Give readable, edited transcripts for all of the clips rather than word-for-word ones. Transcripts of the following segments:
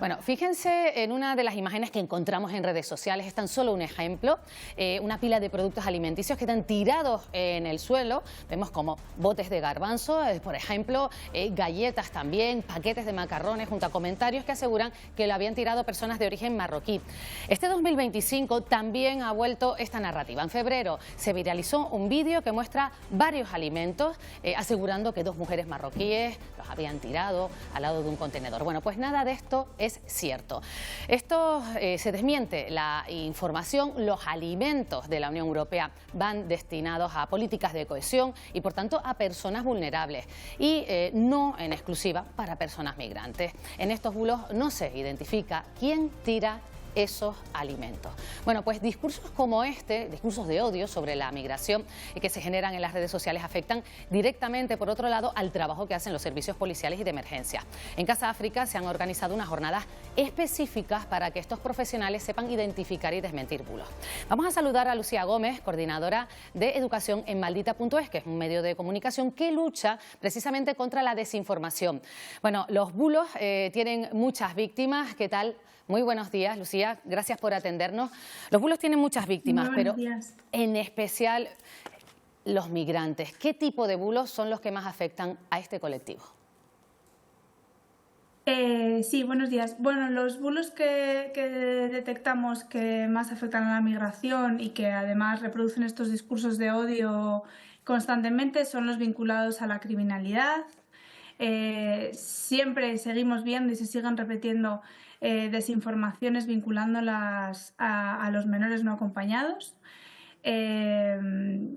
Bueno, fíjense en una de las imágenes que encontramos en redes sociales, es tan solo un ejemplo, una pila de productos alimenticios que están tirados en el suelo. Vemos como botes de garbanzo, por ejemplo, galletas también, paquetes de macarrones, junto a comentarios que aseguran que lo habían tirado personas de origen marroquí. Este 2025 también ha vuelto esta narrativa. En febrero se viralizó un vídeo que muestra varios alimentos, asegurando que dos mujeres marroquíes los habían tirado al lado de un contenedor. Bueno, pues nada de esto es cierto. Esto se desmiente la información. Los alimentos de la Unión Europea van destinados a políticas de cohesión y, por tanto, a personas vulnerables y no en exclusiva para personas migrantes. En estos bulos no se identifica quién tira esos alimentos. Bueno, pues discursos como este, discursos de odio sobre la migración que se generan en las redes sociales, afectan directamente, por otro lado, al trabajo que hacen los servicios policiales y de emergencia. En Casa África se han organizado unas jornadas específicas para que estos profesionales sepan identificar y desmentir bulos. Vamos a saludar a Lucía Gómez, coordinadora de educación en Maldita.es, que es un medio de comunicación que lucha precisamente contra la desinformación. Bueno, los bulos tienen muchas víctimas. ¿Qué tal? Muy buenos días, Lucía. Gracias por atendernos. Los bulos tienen muchas víctimas, pero en especial los migrantes. ¿Qué tipo de bulos son los que más afectan a este colectivo? Sí, buenos días. Bueno, los bulos que detectamos que más afectan a la migración y que además reproducen estos discursos de odio constantemente son los vinculados a la criminalidad. Siempre seguimos viendo y se siguen repitiendo desinformaciones vinculándolas a los menores no acompañados.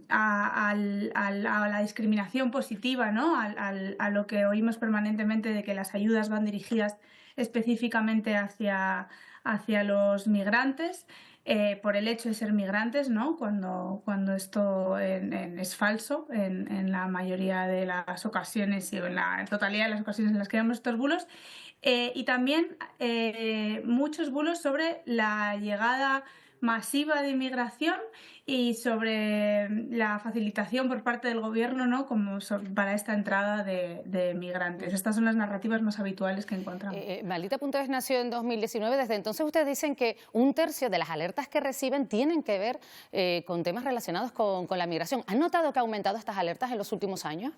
A la discriminación positiva, ¿no? A lo que oímos permanentemente de que las ayudas van dirigidas específicamente hacia los migrantes, por el hecho de ser migrantes, ¿no? Cuando esto es falso en la mayoría de las ocasiones y en la totalidad de las ocasiones en las que vemos estos bulos. Y también muchos bulos sobre la llegada masiva de inmigración y sobre la facilitación por parte del gobierno, ¿no? Para esta entrada de migrantes. Estas son las narrativas más habituales que encontramos. Maldita.es nació en 2019. Desde entonces ustedes dicen que un tercio de las alertas que reciben tienen que ver con temas relacionados con la migración. ¿Han notado que ha aumentado estas alertas en los últimos años?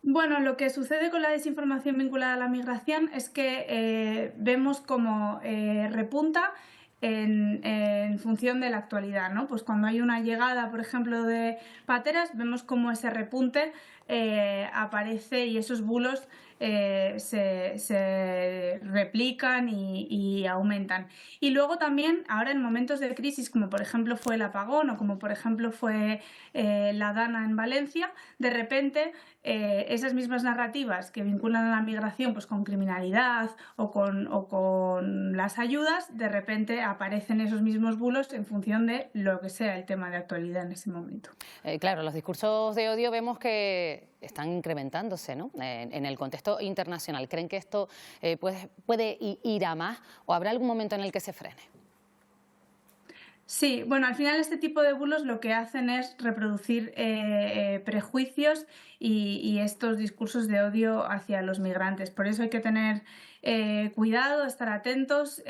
Bueno, lo que sucede con la desinformación vinculada a la migración es que vemos cómo repunta en función de la actualidad, ¿no? Pues cuando hay una llegada, por ejemplo, de pateras, vemos cómo ese repunte aparece y esos bulos se replican y aumentan. Y luego también, ahora en momentos de crisis, como por ejemplo fue el apagón o como por ejemplo fue la Dana en Valencia, de repente esas mismas narrativas que vinculan a la migración pues, con criminalidad o con las ayudas, de repente aparecen esos mismos bulos en función de lo que sea el tema de actualidad en ese momento. Claro, los discursos de odio vemos que están incrementándose, ¿no? En el contexto internacional. ¿Creen que esto puede ir a más o habrá algún momento en el que se frene? Sí, bueno, al final este tipo de bulos lo que hacen es reproducir prejuicios y estos discursos de odio hacia los migrantes. Por eso hay que tener cuidado, estar atentos,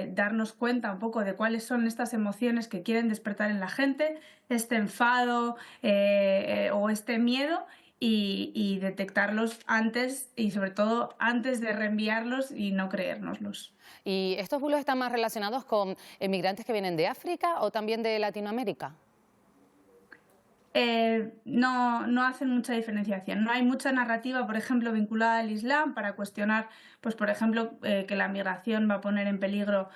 darnos cuenta un poco de cuáles son estas emociones que quieren despertar en la gente, este enfado o este miedo, y detectarlos antes y sobre todo antes de reenviarlos y no creérnoslos. ¿Y estos bulos están más relacionados con migrantes que vienen de África o también de Latinoamérica? No hacen mucha diferenciación. No hay mucha narrativa, por ejemplo, vinculada al Islam para cuestionar, pues, por ejemplo, que la migración va a poner en peligro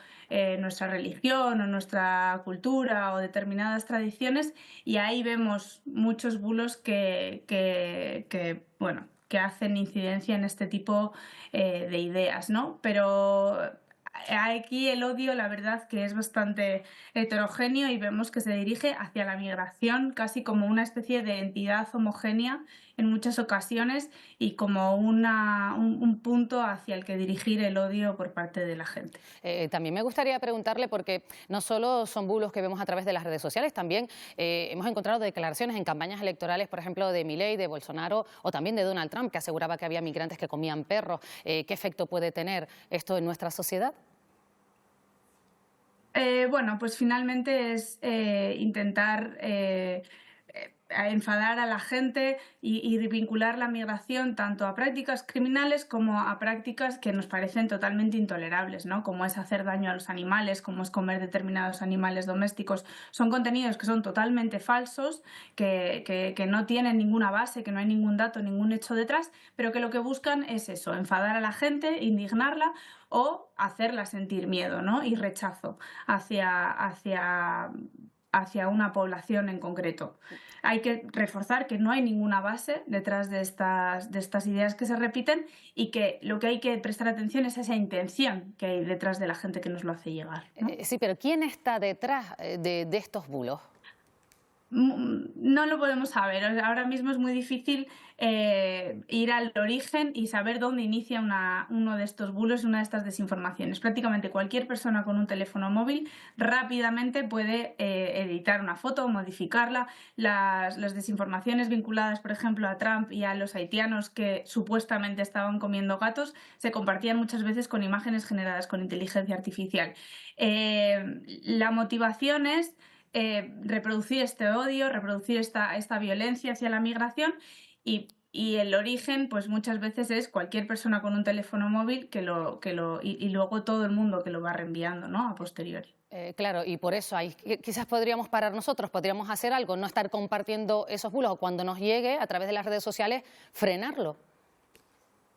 nuestra religión o nuestra cultura o determinadas tradiciones, y ahí vemos muchos bulos bueno, que hacen incidencia en este tipo de ideas, ¿no? Pero aquí el odio, la verdad, que es bastante heterogéneo y vemos que se dirige hacia la migración casi como una especie de entidad homogénea en muchas ocasiones y como un punto hacia el que dirigir el odio por parte de la gente. También me gustaría preguntarle, porque no solo son bulos que vemos a través de las redes sociales, también hemos encontrado declaraciones en campañas electorales, por ejemplo, de Milei, de Bolsonaro o también de Donald Trump, que aseguraba que había migrantes que comían perros. ¿Qué efecto puede tener esto en nuestra sociedad? Bueno, pues finalmente es intentar a enfadar a la gente y vincular la migración tanto a prácticas criminales como a prácticas que nos parecen totalmente intolerables, ¿no? Como es hacer daño a los animales, como es comer determinados animales domésticos. Son contenidos que son totalmente falsos, que no tienen ninguna base, que no hay ningún dato, ningún hecho detrás, pero que lo que buscan es eso, enfadar a la gente, indignarla o hacerla sentir miedo, ¿no? Y rechazo hacia una población en concreto. Hay que reforzar que no hay ninguna base detrás de estas ideas que se repiten y que lo que hay que prestar atención es a esa intención que hay detrás de la gente que nos lo hace llegar, ¿no? Sí, pero ¿quién está detrás de estos bulos? No lo podemos saber. O sea, ahora mismo es muy difícil ir al origen y saber dónde inicia uno de estos bulos, una de estas desinformaciones. Prácticamente cualquier persona con un teléfono móvil rápidamente puede editar una foto o modificarla. Las desinformaciones vinculadas, por ejemplo, a Trump y a los haitianos que supuestamente estaban comiendo gatos se compartían muchas veces con imágenes generadas con inteligencia artificial. La motivación es reproducir este odio, reproducir esta violencia hacia la migración y el origen, pues muchas veces es cualquier persona con un teléfono móvil y luego todo el mundo que lo va reenviando, ¿no? A posteriori. Claro, y por eso quizás podríamos parar nosotros, podríamos hacer algo, no estar compartiendo esos bulos o cuando nos llegue a través de las redes sociales, frenarlo.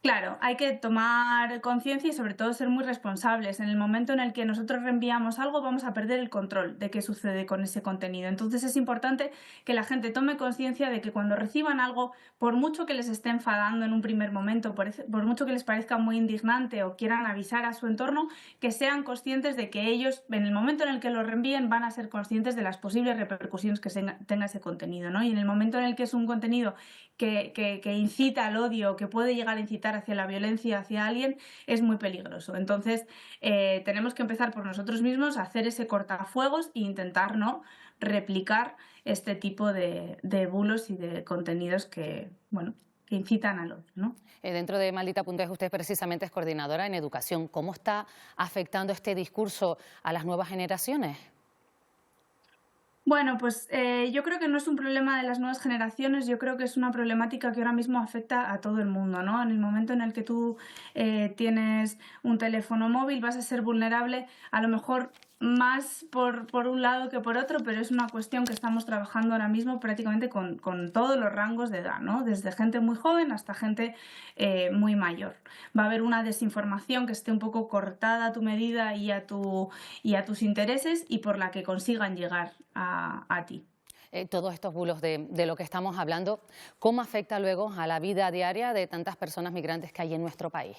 Claro, hay que tomar conciencia y sobre todo ser muy responsables. En el momento en el que nosotros reenviamos algo, vamos a perder el control de qué sucede con ese contenido. Entonces es importante que la gente tome conciencia de que cuando reciban algo, por mucho que les esté enfadando en un primer momento, por mucho que les parezca muy indignante o quieran avisar a su entorno, que sean conscientes de que ellos, en el momento en el que lo reenvíen, van a ser conscientes de las posibles repercusiones que tenga ese contenido, ¿no? Y en el momento en el que es un contenido que incita al odio, que puede llegar a incitar hacia la violencia hacia alguien, es muy peligroso. Entonces, tenemos que empezar por nosotros mismos a hacer ese cortafuegos e intentar no replicar este tipo de bulos y de contenidos que, bueno, que incitan al odio, ¿no? Dentro de Maldita.es usted precisamente es coordinadora en educación. ¿Cómo está afectando este discurso a las nuevas generaciones? Bueno, pues yo creo que no es un problema de las nuevas generaciones, yo creo que es una problemática que ahora mismo afecta a todo el mundo, ¿no? En el momento en el que tú tienes un teléfono móvil vas a ser vulnerable a lo mejor más por un lado que por otro, pero es una cuestión que estamos trabajando ahora mismo prácticamente con todos los rangos de edad, ¿no? Desde gente muy joven hasta gente muy mayor. Va a haber una desinformación que esté un poco cortada a tu medida y a tus intereses y por la que consigan llegar a ti. Todos estos bulos de lo que estamos hablando, ¿cómo afecta luego a la vida diaria de tantas personas migrantes que hay en nuestro país?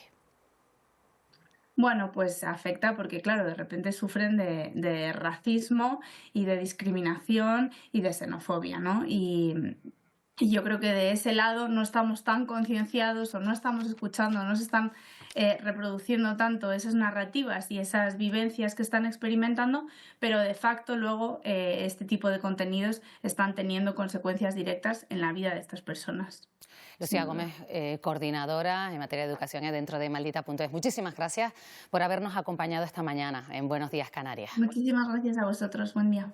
Bueno, pues afecta porque, claro, de repente sufren de racismo y de discriminación y de xenofobia, ¿no? Y yo creo que de ese lado no estamos tan concienciados o no estamos escuchando, no se están reproduciendo tanto esas narrativas y esas vivencias que están experimentando, pero de facto luego este tipo de contenidos están teniendo consecuencias directas en la vida de estas personas. Lucía Gómez, coordinadora en materia de educación dentro de Maldita.es. Muchísimas gracias por habernos acompañado esta mañana en Buenos Días Canarias. Muchísimas gracias a vosotros. Buen día.